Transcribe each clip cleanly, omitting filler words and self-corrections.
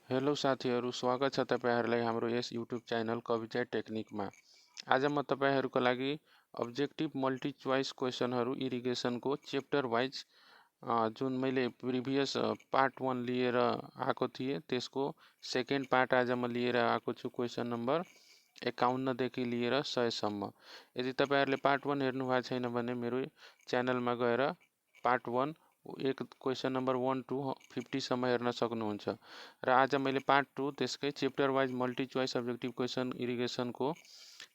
Hello साथीहरू, स्वागत छ तपाईहरुलाई हाम्रो यस युट्युब च्यानल कविता टेक्निकमा। आज म तपाईहरुको लागि अब्जेक्टिभ मल्टी चोइस क्वेशनहरू इरिगेसनको च्याप्टर वाइज जुन मैले प्रिभियस पार्ट 1 लिएर आएको थिएँ त्यसको सेकेन्ड पार्ट आज म लिएर आएको छु। क्वेशन नम्बर 51 देखि लिएर 100 सम्म। यदि तपाईहरुले पार्ट 1 हेर्नु भएको छैन भने मेरो च्यानलमा गएर पार्ट 1 एक क्वेशन नम्बर 1 to 50 सम्म हेर्न सक्नुहुन्छ। र आज मैले पार्ट 2 त्यसकै chapter wise multi choice objective question इरिगेसनको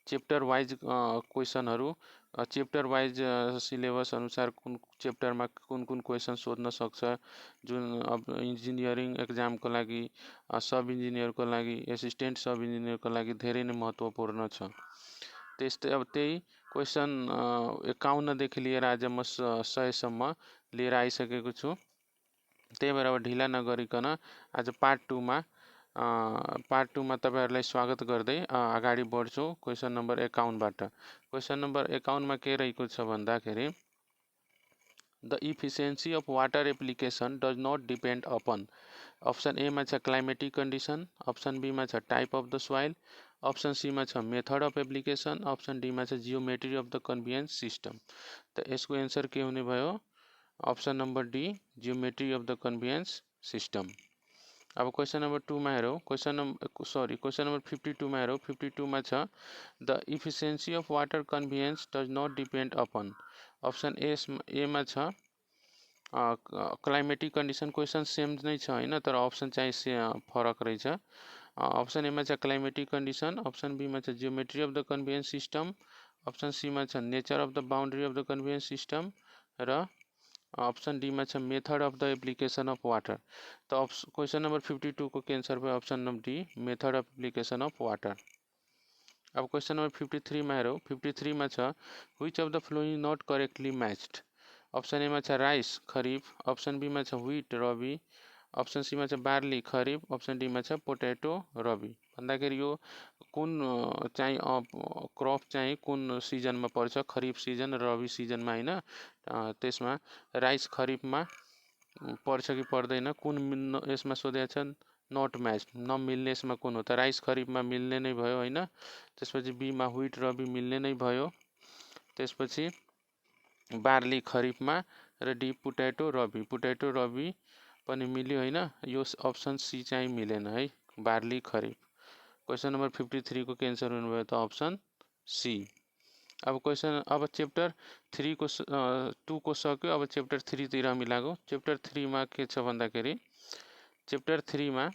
च्याप्टर वाइज क्वेशनहरू च्याप्टर वाइज सिलेबस अनुसार कुन च्याप्टरमा कुन कुन क्वेशन सोध्न सक्छ, जुन अब इन्जिनियरिङ एक्जामको लागि सब इन्जिनियरको लागि एसिस्टेन्ट सब इन्जिनियरको लागि धेरै नै महत्त्वपूर्ण छ। त्यस्तै अब त्यही क्वेशन 51 देखि लिएर आज म 100 सम्म लिएर आइसकेको छु। त्यही भएर अब ढिला नगरिकन आज पार्ट 2 मा तपाईहरुलाई स्वागत गर्दै अगाडि बढ्छु क्वेशन नम्बर 51 बाट। क्वेशन नम्बर 51 मा के रहेको छ भन्दाखेरि the efficiency of water application does not depend upon. Option A मा छ क्लाइमेटिक कन्डिसन, अप्सन बी मा छ type of the soil, option C मा छ method of application, option D मा छ geometry of the conveyance system. त यसको एन्सर के हुने भयो? Option number D, geometry of the conveyance system. अब क्वेशन नम्बर 2 मा हेरौँ। क्वेशन नम्बर 52 मा हेरौँ। 52 मा छ the efficiency of water conveyance does not depend upon. Option A मा छ क्लाइमेटिक कन्डिसन। क्वेशन सेम नै छ हैन, तर अप्सन चाहिँ फरक रहेछ। अप्सन ए मा छ क्लाइमेटिक कन्डिसन, अप्सन बी मा छ geometry of the conveyance system, option C मा छ nature of the boundary of the conveyance system र अप्सन डी मा छ method of the application of water. तो क्वेशन नंबर 52 को आंसर पे option number D, method of application of water. अब question number 53 में हेरौँ। 53 में छ which of the following not correctly matched. Option A में छ राइस खरीफ, अप्सन बी में छ व्हीट रबी, अप्सन सी में छ बार्ली खरीफ, अप्सन डी में छ पोटैटो रबी। भन्दाखेरि यो कुन चाहिँ क्रप चाहिँ कुन सिजनमा पर्छ? खरीफ सिजन र रबी सिजनमा हैन। त्यसमा राइस खरीफमा पर्छ कि पर्दैन? कुन यसमा सोधेको छ? नट म्याच, नमिल्ने यसमा कुन हो त? राइस खरीफमा मिल्ने नै भयो हैन। त्यसपछि बीमा व्हीट रबी मिल्ने नै भयो। त्यसपछि बार्ली खरीफमा र डी पोटैटो रबी पनि मिल्यो हैन। यो अप्सन सी चाहिँ मिलेन है, बार्ली खरीफ। क्वेशन नंबर 53 को आंसर हुनुभयो त अप्सन सी। अब च्याप्टर 3 को 2 को सक्यो। अब च्याप्टर 3 तिर हामी लागौँ। च्याप्टर 3 मा के छ भन्दाखेरि च्याप्टर 3 मा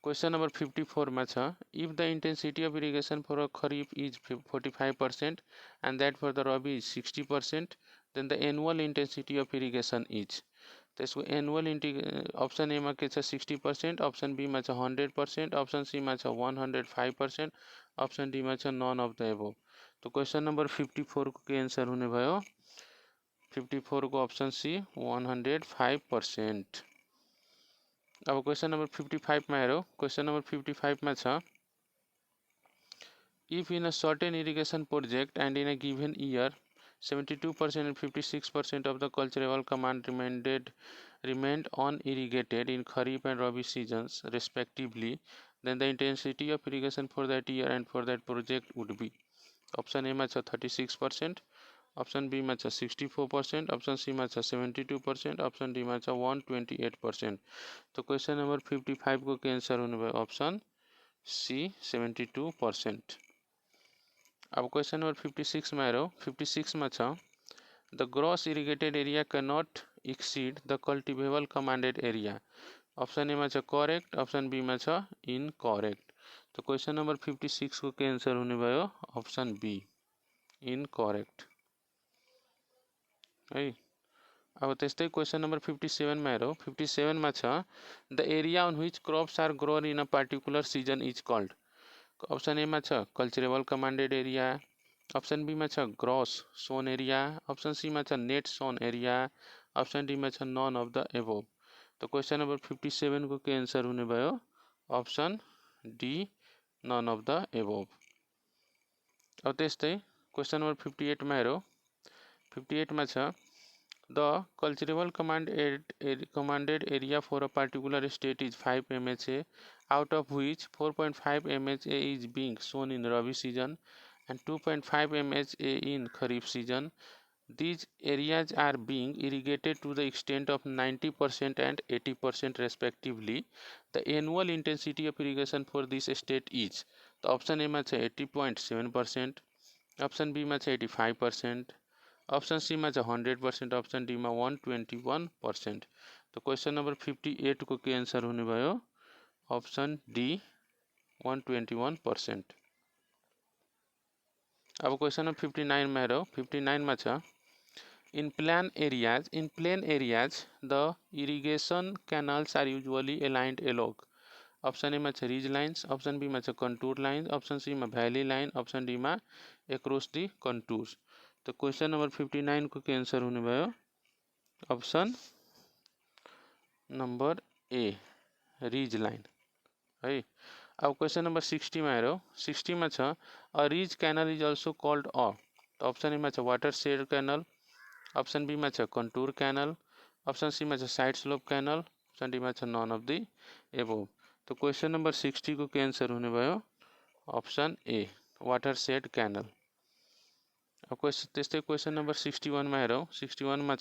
क्वेशन नंबर 54 मा छ if the intensity of irrigation for a kharif is 45% and that for the rabi is 60%, then the annual intensity of irrigation is. त्यसको एनुअल अप्सन ए मा के छ 60%, अप्सन बी मा छ 100%, अप्सन सी मा छ 105%, अप्सन डी मा छ नन अफ द एबोव। तो क्वेशन नंबर 54 को आंसर हुने भयो 54 को ऑप्शन सी 105%। अब क्वेशन नंबर 55 में हेरौँ। क्वेशन नंबर 55 में छ if in a certain irrigation project and in a given year 72% and 56% of the cultural command remained unirrigated in Kharif and Rabi seasons respectively, then the intensity of irrigation for that year and for that project would be. Option A मा छ 36%, option B में 64%, option C में 72%, option D में 128%। तो question number 55 को answer होने वाला option C 72%। अब क्वेश्चन नंबर 56 में हेरौँ। 56 में the gross irrigated area can not exceed the cultivable commanded area. Option A में करेक्ट, ऑप्शन बी में इनकरेक्ट। तो क्वेश्चन नंबर 56 को आंसर होने भयो ऑप्शन बी, इनकरेक्ट है। अब त्यस्तै क्वेशन नंबर 57 में हेरौँ। 57 में the area on which crops are grown in a particular season is called. Option A में culturable commanded area, option B में gross sown area, option C में net sown area, option D में none of the above. तो question number 57 को answer हुने भयो option D, none of the above. अब त्यस्तै क्वेश्चन नंबर 58 में हेरौँ। 58 में The cultivable commanded area for a particular state is 5 MHA, out of which 4.5 MHA is being sown in Rabi season and 2.5 MHA in Kharif season. These areas are being irrigated to the extent of 90% and 80% respectively. The annual intensity of irrigation for this state is, the option A में 80.7%, option B में 85%, option C में 100%, option D में 121%। तो question number 58 को के answer होने भयो option D 121%। अब क्वेश्चन नंबर 59 में रहो 59 में छ in plain areas the irrigation canals are usually aligned along option A में रीज लाइन्स, ऑप्शन बी में कंटूर लाइन, ऑप्शन सी में वैली लाइन, ऑप्शन डी में एक्रॉस दी कंटूर्स। तो क्वेश्चन नंबर 59 को के आंसर होने भयो option number A ridge line है। अब क्वेश्चन नंबर 60 में आयो 60 में a ridge canal is also called a. तो ऑप्शन ए में watershed canal, option B में कंटूर कैनल, ऑप्शन सी में side slope canal, option D में नॉन ऑफ दी एबोव। तो क्वेश्चन नंबर 60 को कैंसर होने भयो option A watershed canal. अब क्वेश्चन नंबर 61 में हेरौँ 61 में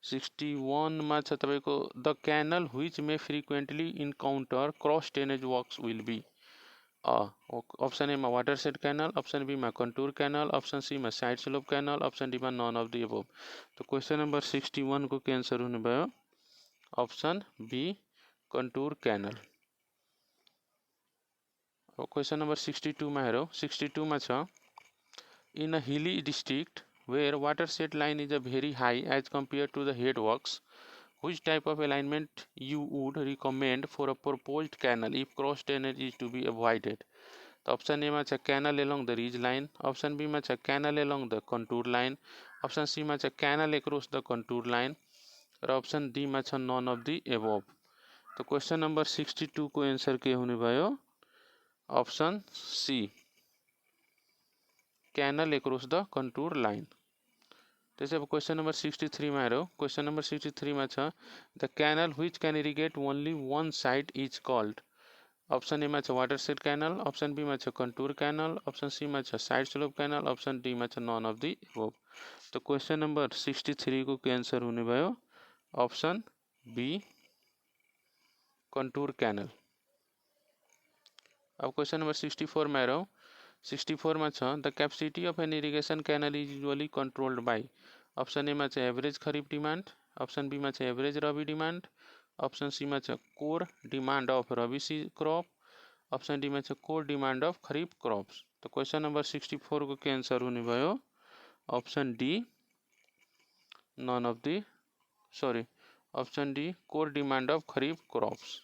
61 में तपाईँको the canal which may frequently encounter cross drainage works will be option A में watershed canal, option B में कंटूर कैनल, ऑप्शन सी में side slope canal, option D में नॉन ऑफ द अबव। तो question number 61 को cancer होने भयो option B contour canal. और question number 62 में हेरौँ 62 में in a hilly district where watershed line is a very high as compared to the headworks, which type of alignment you would recommend for a proposed canal if cross drainage is to be avoided? तो option A में canal along the ridge line, option B में canal along the contour line, option C में canal across the contour line और option D में none of the above. तो question number 62 को answer के होने भयो option C canal across the contour line। जैसे अब क्वेश्चन नंबर 63 में आ रहे हो क्वेश्चन नंबर 63 में the canal which can irrigate only one side is called. Option A में watershed canal, option B में कंटूर कैनल, ऑप्शन सी में side slope canal, option D में नॉन ऑफ दी एबव। तो question number 63 को cancer होने भयो option B contour canal. अब question number 64 में आ रहा हूँ 64 में the capacity of an irrigation canal is usually controlled bye. Option A में average kharif demand, option B में average rabi demand, option C में core demand of rabi C crop, option D में core demand of kharif crops. तो question number 64 को cancer होने भयो option D none of the sorry option D core demand of kharif crops.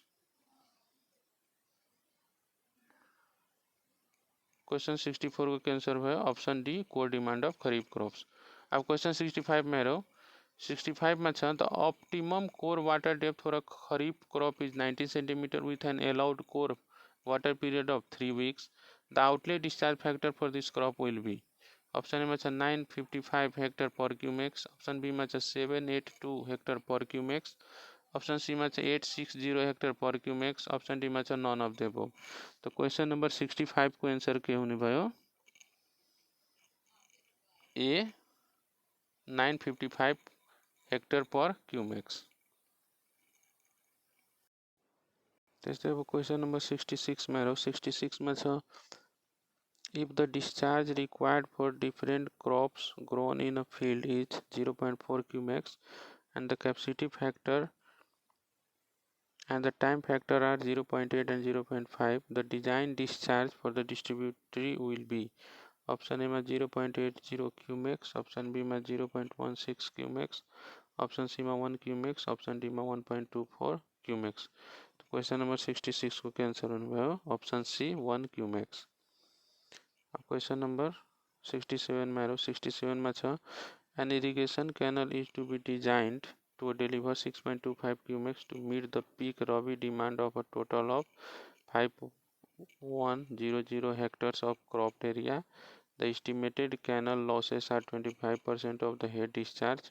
Question 64 को कैंसर भयो option D core demand of kharif crops. अब question 65 में रहो 65 में the optimum core water depth for a kharif crop is 19 centimetre with an allowed core water period of 3 weeks। The outlet discharge factor for this crop will be. Option A में 955 hectare per cumecs, option B में 782 hectare per cumecs, option C में 860 hectare per cumecs, option D में none of the above. तो question number 65 को answer के होने भयो ए 955 hectare per cumecs. जैसे अब क्वेश्चन नंबर 66 में रहो 66 में if the discharge required for different crops grown in a field is 0.4 cumex and the capacity factor and the time factor are 0.8 and 0.5, the design discharge for the distributary will be option A में 0.80 cumecs, option B में 0.16 cumecs, option C में 1 cumecs, option D में 1.24 cumecs. तो question number 66 को cancer होने भयो option C 1 cumecs. अब question number 67 में 67 में an irrigation canal is to be designed to deliver 6.25 cumex to meet the peak rabi demand of a total of 5100 hectares of cropped area. The estimated canal losses are 25% of the head discharge.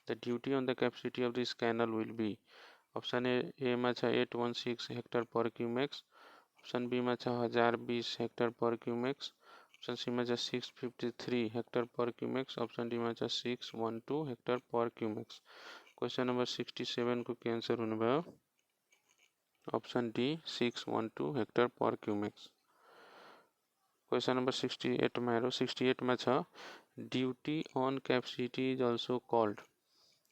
The duty on the capacity of this canal will be option A માં છે 816 hectare પર ક્યુમેક્સ, option B માં છે 1020 hectare પર ક્યુમેક્સ, option C માં છે 653 hectare પર ક્યુમેક્સ, option D માં છે 612 હેક્ટર પર ક્યુમેક્સ. क्वेश्चन नंबर 67 को आंसर होने वाला option D 612 hectare per cumecs. Question number 68 में 68 में छ duty on capacity is also called.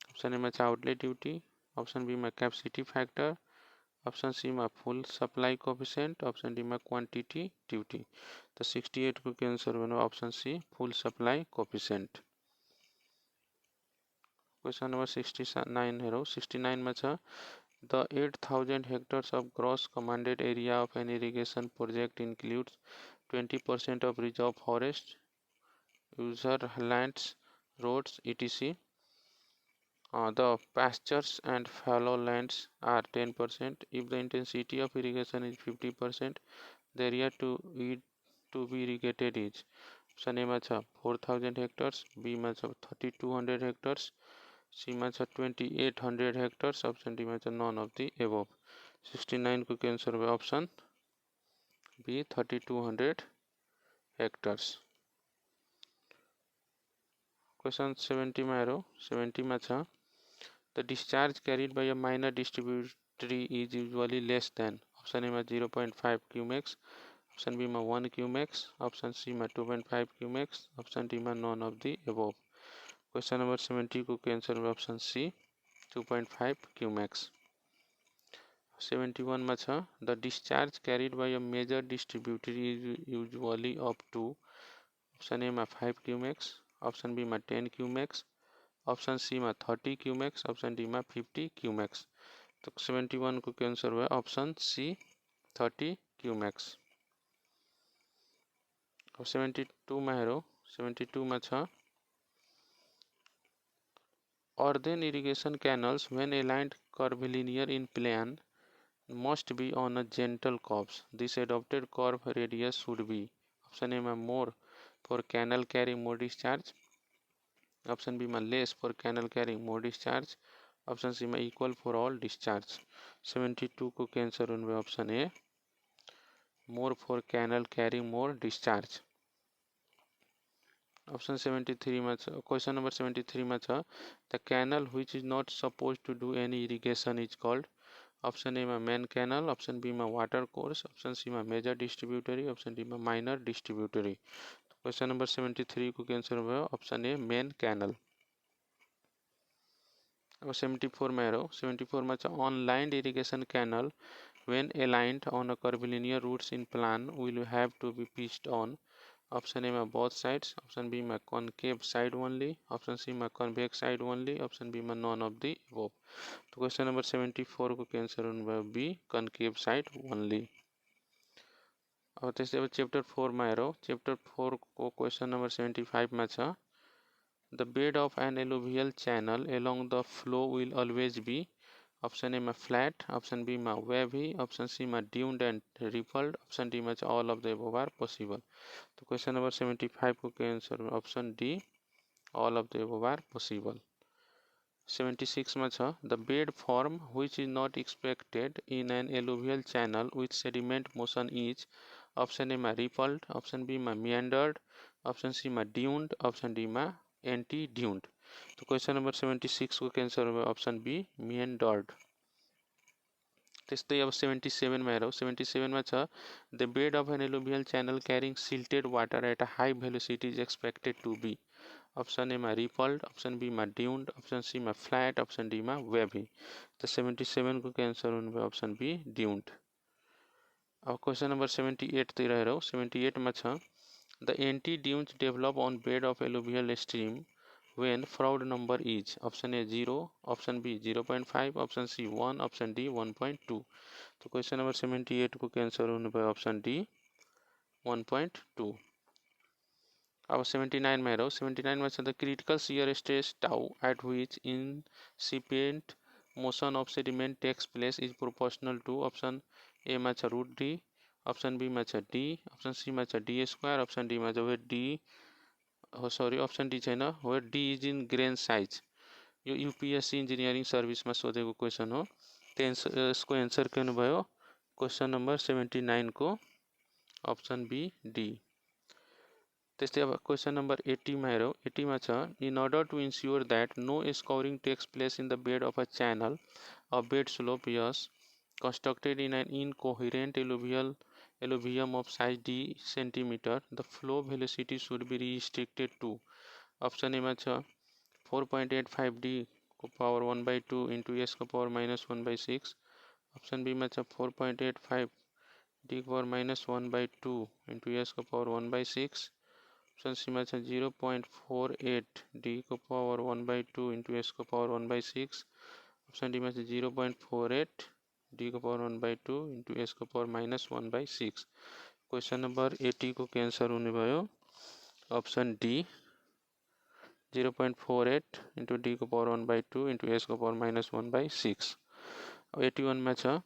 Option A में छ आउटलेट ड्यूटी, ऑप्शन बी में कैपेसिटी फैक्टर, ऑप्शन सी में फुल सप्लाई कोएफिशिएंट, ऑप्शन डी में क्वांटिटी ड्यूटी. तो 68 को आंसर होने ऑप्शन सी फुल सप्लाई कोएफिशिएंट. क्वेश्चन नंबर 69 है 69 में छ the 8,000 hectares of gross commanded area of an irrigation project includes 20% of reserve forest, user lands, roads, etc. The pastures and fallow lands are 10%. If the intensity of irrigation is 50%, the area to be irrigated is option A में छ 4,000 hectares, B में छ 3,200 hectares, C में छ 2,800 hectares, option D में छ non of the above. 69 को answer होगा ऑप्शन बी 3,200 hectares. क्वेश्चन 70 में 70 में छ the discharge carried by a minor distributary is usually less than. Option A में 0.5 क्यूमेक्स, ऑप्शन बी में 1 क्यूमेक्स, ऑप्शन सी में 2.5 क्यूमेक्स, ऑप्शन डी में none of the above. Question number 70 को answer होगा option C 2.5 cumecs. 71 में छ the discharge carried by a major distributary is usually up to. Option A में 5 cumecs, option B में 10 cumecs, option C में 30 cumecs, option D में 50 cumecs. तो 71 को आंसर हुआ ऑप्शन सी 30 क्यूमेक्स. और 72 में 72 में छ earthen irrigation canals when aligned curvilinear in plan must be on a gentle curves. This adopted curve radius should be option A में more for canal carrying more discharge, option B में less for canal carrying more discharge, option C में equal for all discharge. 72 को answer होने option A more for canal carrying more discharge. Option 73 में question number 73 में छ the canal which is not supposed to do any irrigation is called. Option A में main canal, option B में water course, option C में major distributary, option D में minor distributary. Question number 73 को answer हुआ option A main canal. और 74 में 74 में on line irrigation canal when aligned on a curvilinear routes in plan will have to be pitched on. Option A में both sides, option B में concave side only, option C में convex side only, option B में none of the above. तो question number 74 को answer होगा be concave side only. और जैसे chapter 4 में चैप्टर 4 को क्वेश्चन नंबर 75 में छ the bed of an alluvial channel along the flow will always be. Option A में फ्लैट, ऑप्शन बी में वेवी, ऑप्शन सी में duned and rippled, option D में all of the above are possible. तो question number 75 को answer option D all of the above are possible. 76 में छ the bed form which is not expected in an alluvial channel with sediment motion is. Option A में rippled, option B में meandered, option C में duned, option D में anti ड्यून्ड. तो question number 76 को answer होगा option be मिएंडर्ड. त्यस्तै अब 77 में 77 में छ the bed of an alluvial channel carrying silted water at a high velocity is expected to be. Option A में रिपल्ड, ऑप्शन बी में ड्यून्ड, ऑप्शन सी में फ्लैट, ऑप्शन डी में वेवी. तो 77 को आंसर होगा ऑप्शन बी ड्यून्ड. अब question number 78 तक रह 78 में छ the antidunes develop on bed of alluvial stream when fraud number is. Option A 0, option B 0.5, option C 1, option D 1.2. तो क्वेश्चन नंबर 78 को आंसर होने पर ऑप्शन डी 1.2. अब 79 में 79 में the critical shear stress tau at which incipient motion of sediment takes place is proportional to. Option A में root D, option B में छ D, option C में छ डी स्क्वायर, ऑप्शन डी में छ डी सॉरी ऑप्शन डी छैन हो D is in grain size. यो यूपीएससी इंजीनियरिंग सर्भिस में सोधेको क्वेसन हो। त्यसको एन्सर के हुनुभयो क्वेसन नंबर 79 को ऑप्शन बी डी। त्यस्तै अब क्वेसन नंबर 80 मा हेरौँ। 80 मा छ in order to ensure that no scouring takes place in the bed of a channel a bed slope yes constructed in an incoherent alluvium of size d centimeter, the flow velocity should be restricted to option A में छ 4.85 d को power 1/2 into s को power -1/6, option B में छ 4.85 d को power -1/2 into s को power 1/6, option C में छ 0.48 d को पावर 1/2 into s को पावर 1/6, ऑप्शन डी में छ 0.48 d को पावर 1/2 into s को पावर -1/6। क्वेश्चन नंबर 80 को कैंसर होने भयो ऑप्शन डी 0.48 into d को पावर 1/2 into s को पावर -1/6। अब 81 में छ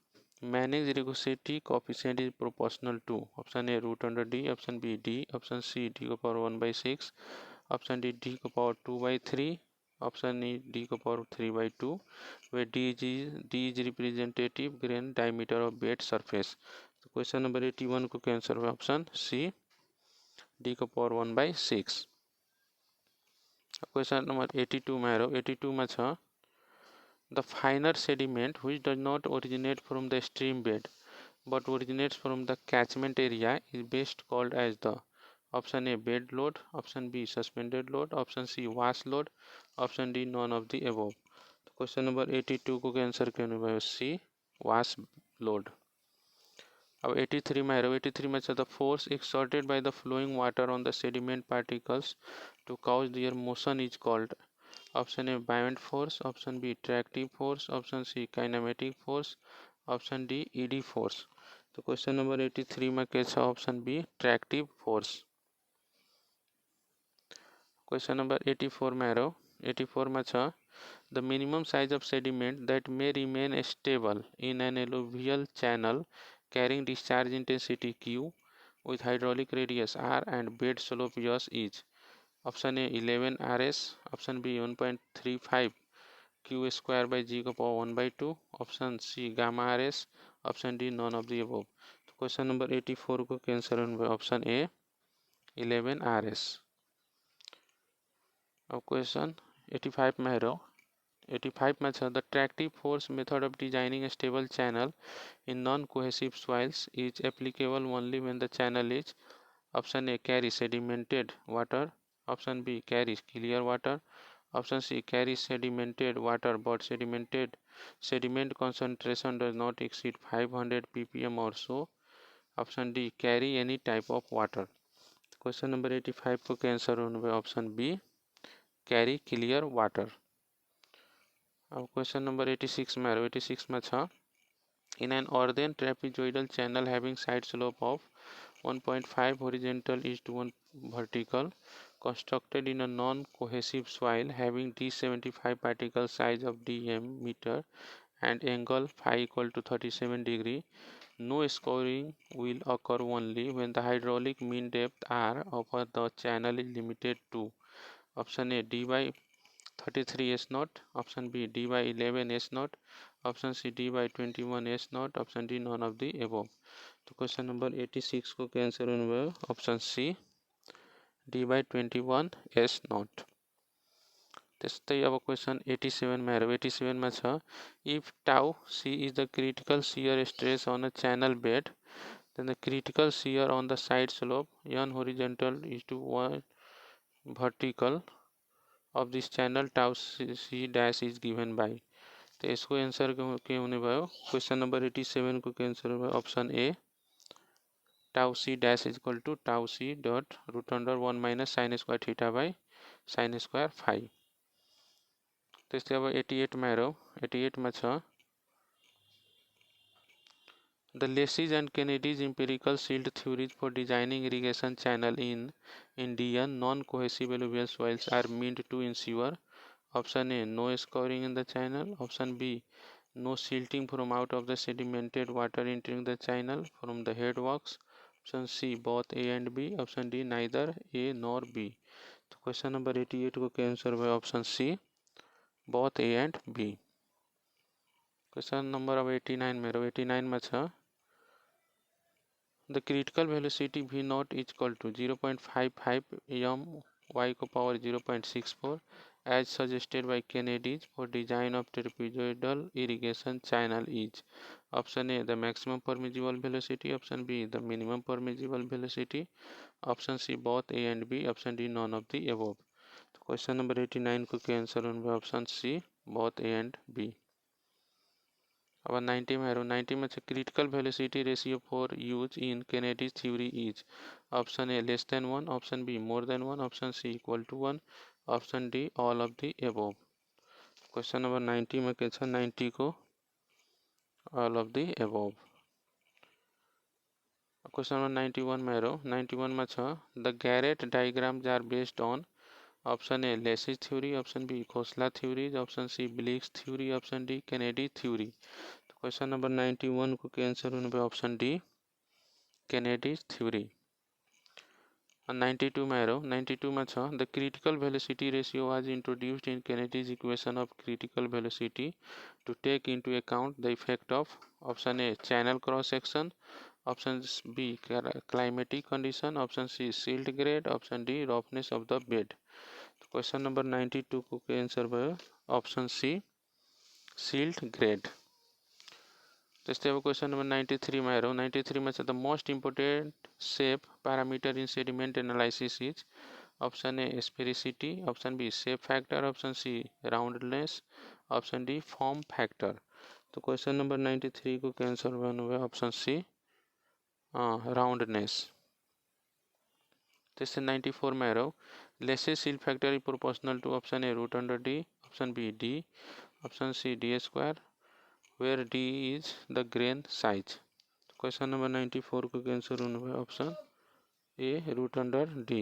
Manning's rugosity coefficient is proportional to option A √d, option B D, option C d को पावर 1/6, ऑप्शन डी d को पावर 2/3, ऑप्शन ई d को power 3/2 where d is representative grain diameter of bed surface। तो question number 81 को cancer हुआ option C d को power 1/6। Question number 82 में हेरौँ। 82 में छ the finer sediment which does not originate from the stream bed but originates from the catchment area is best called as the option A bed load, option B suspended load, option C wash load, option D none of the above. तो question number 82 को answer करने भयो C wash load. अब 83 में हेरौँ। 83 में छ the force exerted by the flowing water on the sediment particles to cause their motion is called option A buoyant force, option B tractive force, option C kinematic force, option D eddy force. तो question number 83 में के छ option B tractive force. Question number 84 में हेरौँ। 84 में छ the minimum size of sediment that may remain stable in an alluvial channel carrying discharge intensity q with hydraulic radius r and bed slope s is option A 11 rs, option B 1.35 q square by g को power 1/2, option C gamma rs, option D none of the above. तो question number 84 को cancer होने option A 11 rs। अब question 85 में हेरौँ। 85 में छ the tractive force method of designing a stable channel in non-cohesive soils is applicable only when the channel is option A carry sedimented water, option B carry clear water, option C carry sedimented water but sediment concentration does not exceed 500 ppm or so, option D carry any type of water। Question number 85 को cancer होने option B carry clear water. अब question number 86 में 86 में छ in an earthen trapezoidal channel having side slope of 1.5 horizontal is to 1 vertical constructed in a non-cohesive soil having d75 particle size of diameter and angle phi equal to 37 degree, no scoring will occur only when the hydraulic mean depth r of the channel is limited to option A d by 33 s naught, option B d by 11 s naught, option C D by 21 S naught, option D none of the above. तो question number 86 को answer हुनुभयो option C D by 21 S naught. त्यस्तै अब question 87 में हेरौँ। 87 में छ if tau C is the critical shear stress on a channel bed then the critical shear on the side slope n horizontal is to 1 vertical of this channel tau c dash is given by। तो इसको answer के होने भयो question number 87 को answer हो option A tau C dash is equal to tau C dot √1 minus sine square theta by sine square phi. त्यस्तै अब 88 में हेरौँ। 88 में छ The Lacy's and Kennedy's empirical sealed theories for designing irrigation channel in Indian non-cohesive alluvial soils are meant to ensure option A no scoring in the channel, option B No silting from out of the sedimented water entering the channel from the headworks. Option C both A and B. Option D neither A nor B. तो question number 88 को answer है option C both A and B. Question number अब 89 में 89 में छ the critical velocity v naught is equal to 0.55 m y को power 0.64 as suggested by Kennedy for design of trapezoidal irrigation channel is. Option A the maximum permissible velocity. Option B the minimum permissible velocity. Option C both A and B. Option D none of the above. तो question number 89 को क्या answer होगा option C both A and B. अब 90 में 90 में critical velocity ratio for use in Kennedy's theory is. Option A less than 1, option B more than 1, option C equal to 1, option D all of the above. Question number 90 में क्या था 90 को all of the above. Question number 91 में 91 में था the Garrett diagrams are based on. Option A Lesy's theory, option B Khosla theory, option C Blick's theory, option D Kennedy theory. Question number 91 को क्या answer होने पे option D Kennedy's theory. 92 में 92 में छ the critical velocity ratio was introduced in Kennedy's equation of critical velocity to take into account the effect of option A channel cross section, option B climatic condition, option C silt grade, option D roughness of the bed. Question number 92 को क्या answer भयो option C silt grade. Just have question number 93 में 93 में the most important shape parameter in sediment analysis is. Option A sphericity, option B shape factor, option C roundness, option D form factor. तो question number 93 को cancer बना हुआ option C roundness. जैसे 94 में Lesy's silt factor is proportional to option A root under D, option B D, option C D square, where D is the grain size. Question number 94 को answer होना है option A root under D.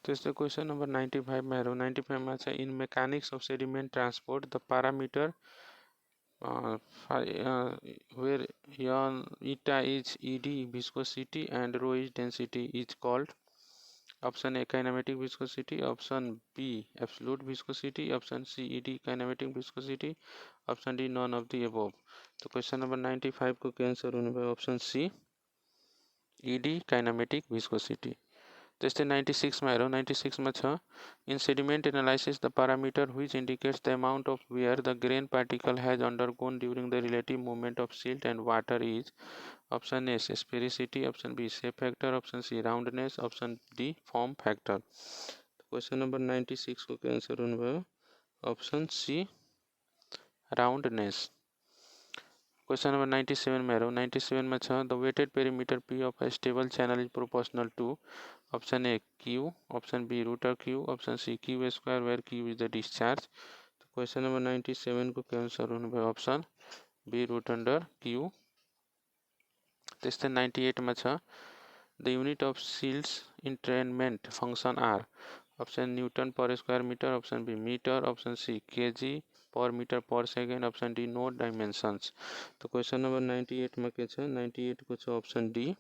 तो इससे question number 95 में 95 में अच्छा in mechanics of sediment transport the parameter where eta is ed viscosity and rho is density is called. Option A kinematic viscosity, option B absolute viscosity, option C ed kinematic viscosity, option D none of the above. तो question number 95 को cancer होने पे option C ed kinematic viscosity. जैसे 96 में 96 में छ in sediment analysis the parameter which indicates the amount of wear the grain particle has undergone during the relative movement of silt and water is. Option A sphericity, option B shape factor, option C roundness, option D form factor. Question number 96 को cancer होने पे option C roundness. Question number 97 में 97 में छ the weighted perimeter P of a stable channel is proportional to. Option A Q, option B root of Q, option C Q square where Q is the discharge. तो question number 97 को cancer होने पे option B root under Q. जैसे 98 में छ the unit of silt's entrainment function are. Option Newton per square meter, option B meter, option C kg per meter per second, option D no dimensions. तो question number 98 में क्या छ 98 को छ option D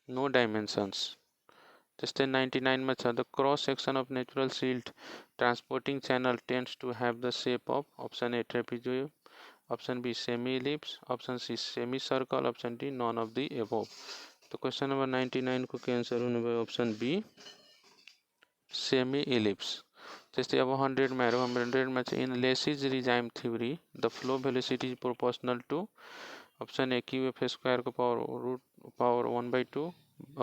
no dimensions. जैसे 99 में छ the cross section of natural silt transporting channel tends to have the shape of option A trapezoid, option B semi ellipse, option C semicircle, option D none of the above. तो question number 99 को cancer होने वाला option be semi ellipse. जैसे अब 100 में 100 में in Lesy's regime theory the flow velocity is proportional to. Option A Q F square को power 1/2,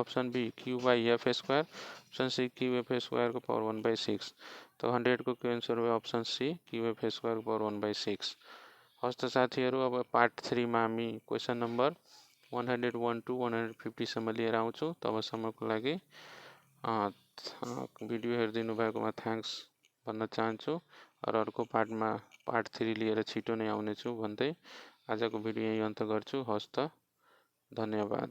option B Q by F square, option C Q F square को power 1/6. तो 100 को cancer हुआ option C Q F square को power 1/6. हस्त साथीहरू अब part 3 में हामी क्वेश्चन नंबर 101 to 150सम्म लिएर आउँछु. तबसम्मको लागि भिडियो हेरिदिनु भएकोमा थ्याङ्क्स भन्न चाहन्छु र अर्को पार्टमा पार्ट 3 लिएर छिटो नै आउनेछु भन्दै आजको भिडियो यही अन्त गर्छु. हस्त धन्यवाद.